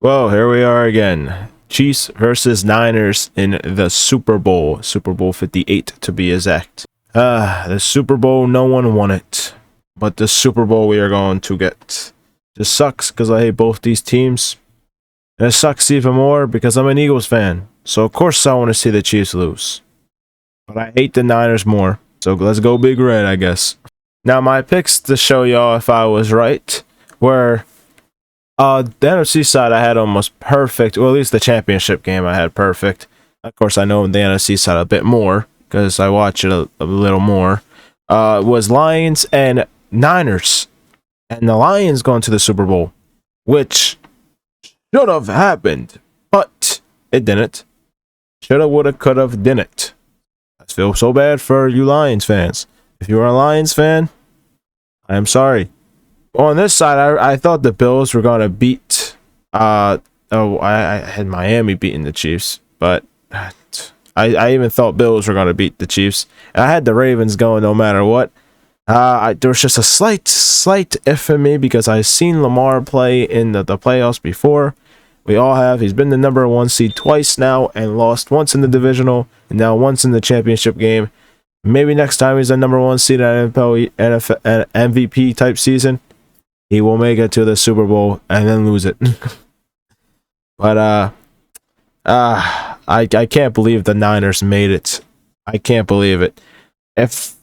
Well, here we are again. Chiefs versus Niners in the Super Bowl. Super Bowl 58 to be exact. The Super Bowl, no one won it. But the Super Bowl we are going to get. This sucks because I hate both these teams. And it sucks even more because I'm an Eagles fan. So of course I want to see the Chiefs lose. But I hate the Niners more. So let's go Big Red, I guess. Now my picks to show y'all if I was right were... the NFC side I had almost perfect, or at least the championship game I had perfect. Of course, I know the NFC side a bit more because I watch it a little more. Was Lions and Niners, and the Lions going to the Super Bowl, which should have happened, but it didn't. Shoulda, woulda, coulda, didn't. I feel so bad for you Lions fans. If you are a Lions fan, I am sorry. On this side, I thought the Bills were going to beat... I had Miami beating the Chiefs, but I even thought Bills were going to beat the Chiefs. And I had the Ravens going no matter what. There was just a slight if for me because I've seen Lamar play in the playoffs before. We all have. He's been the number one seed twice now and lost once in the divisional and now once in the championship game. Maybe next time he's the number one seed at NFL MVP type season. He will make it to the Super Bowl and then lose it. But I can't believe the Niners made it. I can't believe it. If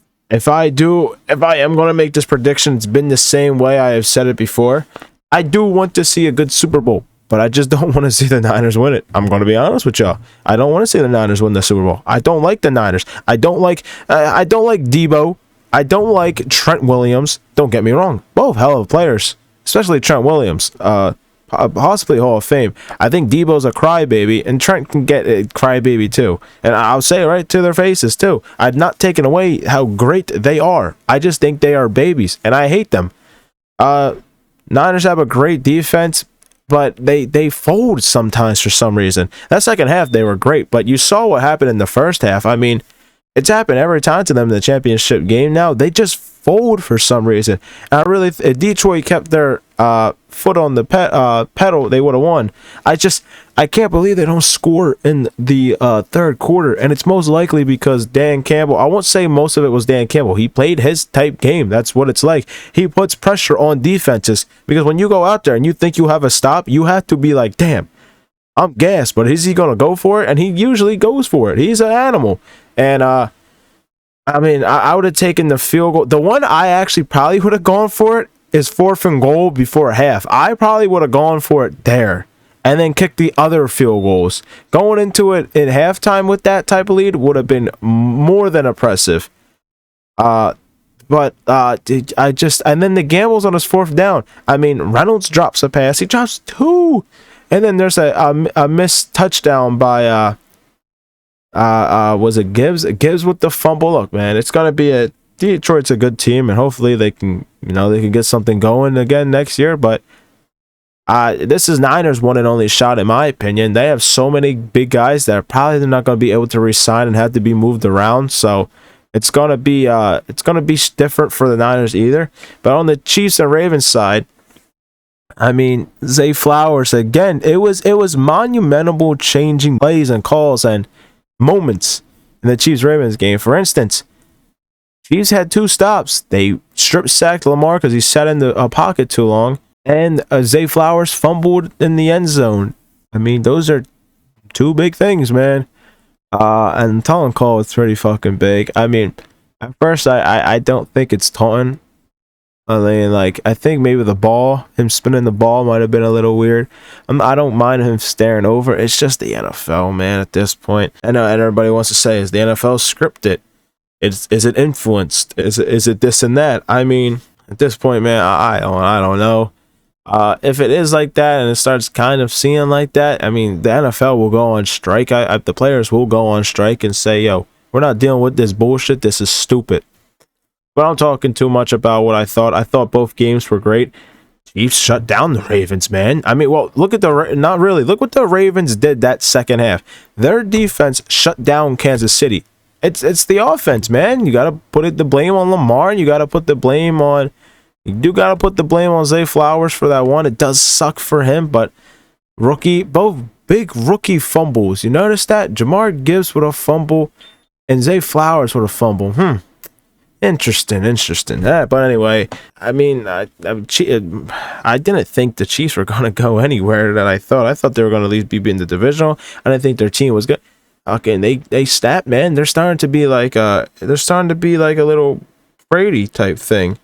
I am going to make this prediction, it's been the same way I have said it before. I do want to see a good Super Bowl, but I just don't want to see the Niners win it. I'm going to be honest with y'all. I don't want to see the Niners win the Super Bowl. I don't like the Niners. I don't like Debo. I don't like Trent Williams. Don't get me wrong. Both hell of players, especially Trent Williams. Possibly Hall of Fame. I think Debo's a crybaby, and Trent can get a crybaby too. And I'll say it right to their faces too. I've not taken away how great they are. I just think they are babies, and I hate them. Niners have a great defense, but they fold sometimes for some reason. That second half, they were great, but you saw what happened in the first half. I mean, it's happened every time to them in the championship game now. They just fold for some reason. And if Detroit kept their foot on the pedal, they would have won. I can't believe they don't score in the third quarter. And it's most likely because Dan Campbell, I won't say most of it was Dan Campbell. He played his type game. That's what it's like. He puts pressure on defenses. Because when you go out there and you think you have a stop, you have to be like, damn, I'm gassed, but is he going to go for it? And he usually goes for it. He's an animal. And, I mean, I would have taken the field goal. The one I actually probably would have gone for it is 4th and goal before half. I probably would have gone for it there and then kicked the other field goals. Going into it in halftime with that type of lead would have been more than impressive. And then the gambles on his 4th down. I mean, Reynolds drops a pass. He drops 2. And then there's a missed touchdown by was it Gibbs? Gibbs with the fumble. Look, man, it's gonna be Detroit's a good team, and hopefully they can get something going again next year. But this is Niners' one and only shot, in my opinion. They have so many big guys that they're not gonna be able to resign and have to be moved around. So it's gonna be different for the Niners either. But on the Chiefs and Ravens side, I mean, Zay Flowers again. It was monumental changing plays and calls and moments in the Chiefs-Ravens game. For instance, Chiefs had 2 stops. They strip-sacked Lamar because he sat in the pocket too long, and Zay Flowers fumbled in the end zone. I mean, those are 2 big things, man. And taunting call was pretty fucking big. I mean, at first, I don't think it's taunting. I mean, I think maybe him spinning the ball might have been a little weird. I don't mind him staring over. It's just the NFL, man, at this point. I know, and everybody wants to say, is the NFL scripted? Is it influenced? Is it this and that? I mean, at this point, man, I don't know. If it is like that and it starts kind of seeing like that, I mean, the NFL will go on strike. The players will go on strike and say, yo, we're not dealing with this bullshit. This is stupid. But I'm talking too much about what I thought. I thought both games were great. Chiefs shut down the Ravens, man. I mean, well, look what the Ravens did that second half. Their defense shut down Kansas City. It's the offense, man. You got to put the blame on Lamar, and you got to put the blame on Zay Flowers for that one. It does suck for him, but Rookie, both big rookie fumbles. You notice that? Jamar Gibbs with a fumble and Zay Flowers with a fumble. Interesting. But anyway, I mean, I didn't think the Chiefs were going to go anywhere that I thought. I thought they were going to at least be in the divisional. I didn't think their team was good. Okay, and they snapped, man. They're starting to be like a little Brady type thing.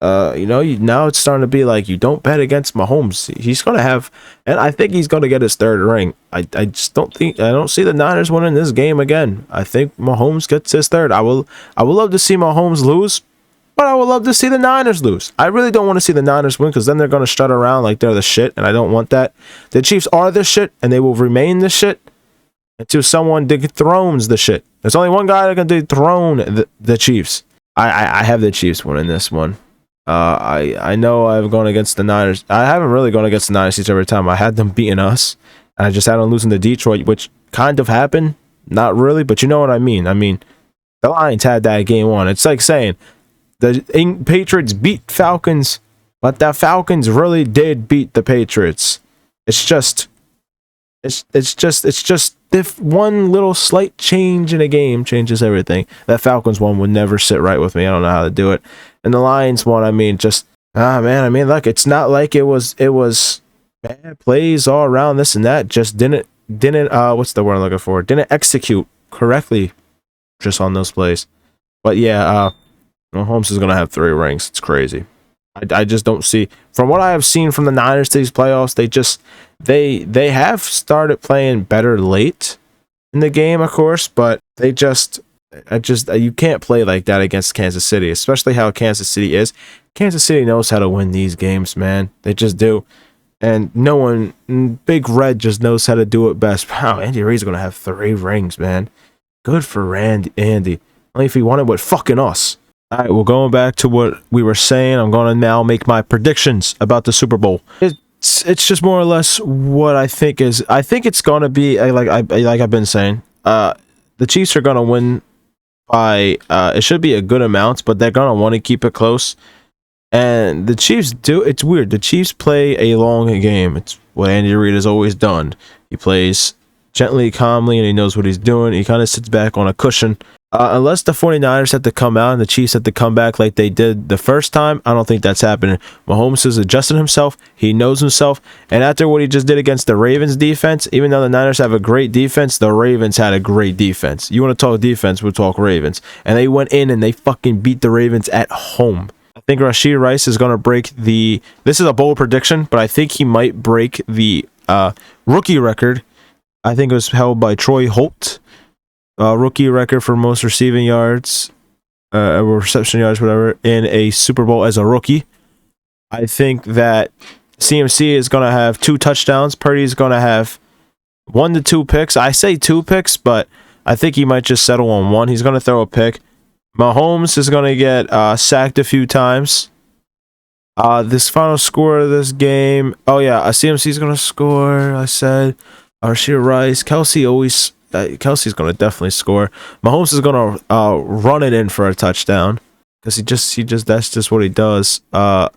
Now it's starting to be like, you don't bet against Mahomes. He's gonna have, and I think he's gonna get his third ring. I don't see the Niners winning this game again. I think Mahomes gets his third. I would love to see Mahomes lose, but I would love to see the Niners lose. I really don't want to see the Niners win, because then they're gonna strut around like they're the shit, and I don't want that. The Chiefs are the shit, and they will remain the shit until someone dethrones the shit. There's only one guy that can dethrone the Chiefs. I have the Chiefs winning this one. I know I've gone against the Niners. I haven't really gone against the Niners each every time. I had them beating us, and I just had them losing to Detroit, which kind of happened. Not really, but you know what I mean. I mean, the Lions had that game on. It's like saying the Patriots beat Falcons, but the Falcons really did beat the Patriots. It's just if one little slight change in a game changes everything. That Falcons one would never sit right with me. I don't know how to do it. And the Lions one, I mean, man, I mean, look, it's not like it was bad plays all around, this and that. Just didn't what's the word I'm looking for? Didn't execute correctly just on those plays. But yeah, Mahomes is gonna have 3 rings. It's crazy. I just don't see, from what I have seen from the Niners to these playoffs, they have started playing better late in the game, of course, but you can't play like that against Kansas City, especially how Kansas City is. Kansas City knows how to win these games, man. They just do. And no one, Big Red just knows how to do it best. Wow, Andy Reid's going to have 3 rings, man. Good for Andy. Only if he won it with fucking us. All right, well, going back to what we were saying, I'm going to now make my predictions about the Super Bowl. It's just more or less what I think is. I think it's going to be, like I've been saying, the Chiefs are going to win by, it should be a good amount, but they're going to want to keep it close. And the Chiefs it's weird. The Chiefs play a long game. It's what Andy Reid has always done. He plays gently, calmly, and he knows what he's doing. He kind of sits back on a cushion. Unless the 49ers have to come out and the Chiefs have to come back like they did the first time, I don't think that's happening. Mahomes has adjusted himself. He knows himself. And after what he just did against the Ravens defense, even though the Niners have a great defense, the Ravens had a great defense. You want to talk defense, we'll talk Ravens. And they went in and they fucking beat the Ravens at home. I think Rashee Rice is going to break this is a bold prediction, but I think he might break the rookie record. I think it was held by Troy Holt. Rookie record for most receiving yards, reception yards, whatever, in a Super Bowl as a rookie. I think that CMC is going to have 2 touchdowns. Purdy's going to have 1 to 2 picks. I say 2 picks, but I think he might just settle on 1. He's going to throw a pick. Mahomes is going to get sacked a few times. This final score of this game, CMC is going to score. I said Rashee Rice, Kelsey's going to definitely score. Mahomes is going to run it in for a touchdown, because that's just what he does.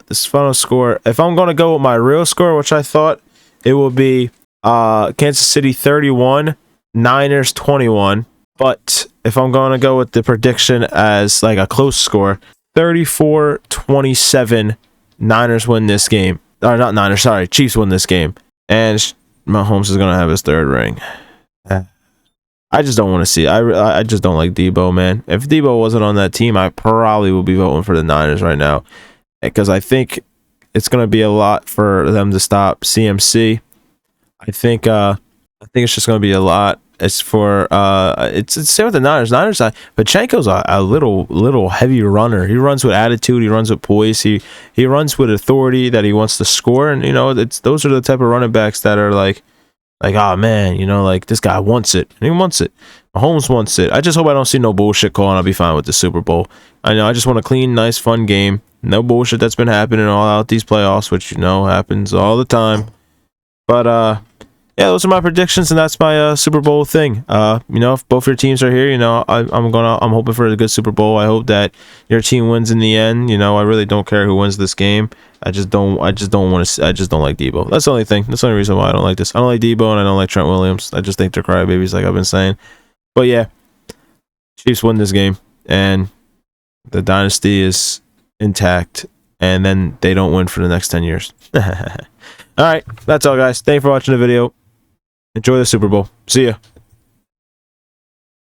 This final score, if I'm going to go with my real score, which I thought it will be Kansas City 31, Niners 21. But if I'm going to go with the prediction as like a close score, 34-27, Niners win this game. Or not Niners, sorry, Chiefs win this game. And Mahomes is going to have his 3rd ring. I just don't want to see it. I just don't like Debo, man. If Debo wasn't on that team, I probably would be voting for the Niners right now, because I think it's going to be a lot for them to stop CMC. I think it's just going to be a lot. It's for it's the same with the Niners. Pachenko's a little heavy runner. He runs with attitude. He runs with poise. He runs with authority that he wants to score. And those are the type of running backs that are like, oh man, like this guy wants it, and he wants it. Mahomes wants it. I just hope I don't see no bullshit call, and I'll be fine with the Super Bowl. I just want a clean, nice, fun game. No bullshit that's been happening all out these playoffs, which happens all the time. But yeah, those are my predictions, and that's my Super Bowl thing. You know, if both your teams are here, you know, I'm hoping for a good Super Bowl. I hope that your team wins in the end. You know, I really don't care who wins this game. I just don't like Debo. That's the only thing. That's the only reason why I don't like this. I don't like Debo, and I don't like Trent Williams. I just think they're crybabies, like I've been saying. But yeah, Chiefs win this game, and the dynasty is intact, and then they don't win for the next 10 years. All right, that's all, guys. Thank you for watching the video. Enjoy the Super Bowl. See ya.